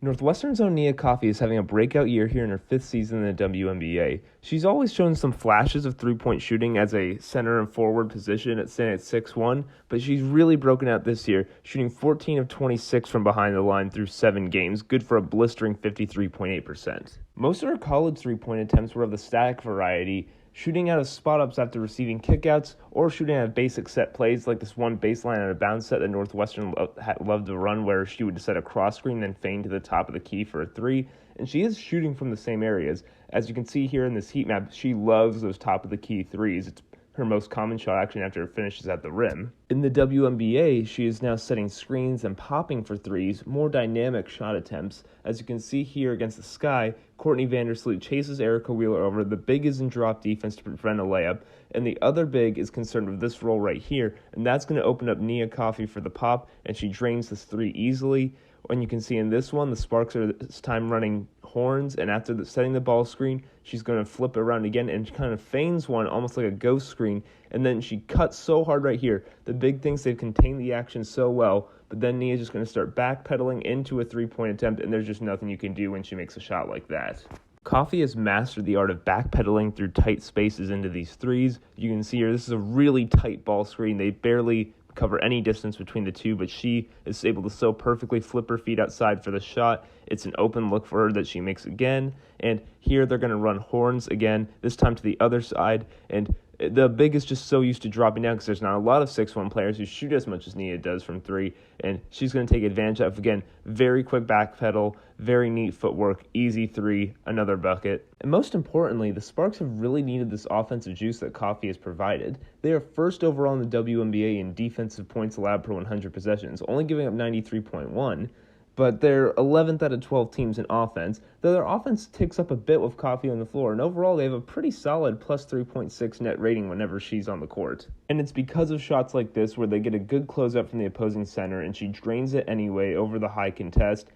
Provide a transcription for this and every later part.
Northwestern's own Nia Coffey is having a breakout year here in her fifth season in the WNBA. She's always shown some flashes of three-point shooting as a center and forward position at 6'1", but she's really broken out this year, shooting 14 of 26 from behind the line through 7 games, good for a blistering 53.8%. Most of her college three-point attempts were of the static variety, shooting out of spot-ups after receiving kickouts, or shooting out of basic set plays like this one baseline out of bounds set that Northwestern loved to run, where she would set a cross screen then feign to the top of the key for a three, and she is shooting from the same areas. As you can see here in this heat map, she loves those top of the key threes. It's her most common shot action after it finishes at the rim. In the WNBA, she is now setting screens and popping for threes, more dynamic shot attempts. As you can see here against the Sky, Courtney Vandersloot chases Erica Wheeler over. The big is in drop defense to prevent a layup, and the other big is concerned with this roll right here, and that's going to open up Nia Coffey for the pop, and she drains this three easily. And you can see in this one, the Sparks are this time running horns, and after setting the ball screen, she's going to flip it around again and kind of feigns one, almost like a ghost screen, and then she cuts so hard right here. The big thinks they've contained the action so well, but then Nia's just going to start backpedaling into a three-point attempt, and there's just nothing you can do when she makes a shot like that. Coffey has mastered the art of backpedaling through tight spaces into these threes. You can see here, this is a really tight ball screen. They barely cover any distance between the two, but she is able to so perfectly flip her feet outside for the shot. It's an open look for her that she makes again, and here they're going to run horns again, this time to the other side, and the big is just so used to dropping down because there's not a lot of 6'1" players who shoot as much as Nia does from three, and she's going to take advantage of, again, very quick back pedal, very neat footwork, easy three, another bucket. And most importantly, the Sparks have really needed this offensive juice that Coffey has provided. They are first overall in the WNBA in defensive points allowed per 100 possessions, only giving up 93.1. But they're 11th out of 12 teams in offense, though their offense ticks up a bit with Coffey on the floor, and overall they have a pretty solid plus 3.6 net rating whenever she's on the court. And it's because of shots like this where they get a good closeout from the opposing center, and she drains it anyway over the high contest.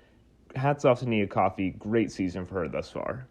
Hats off to Nia Coffey, great season for her thus far.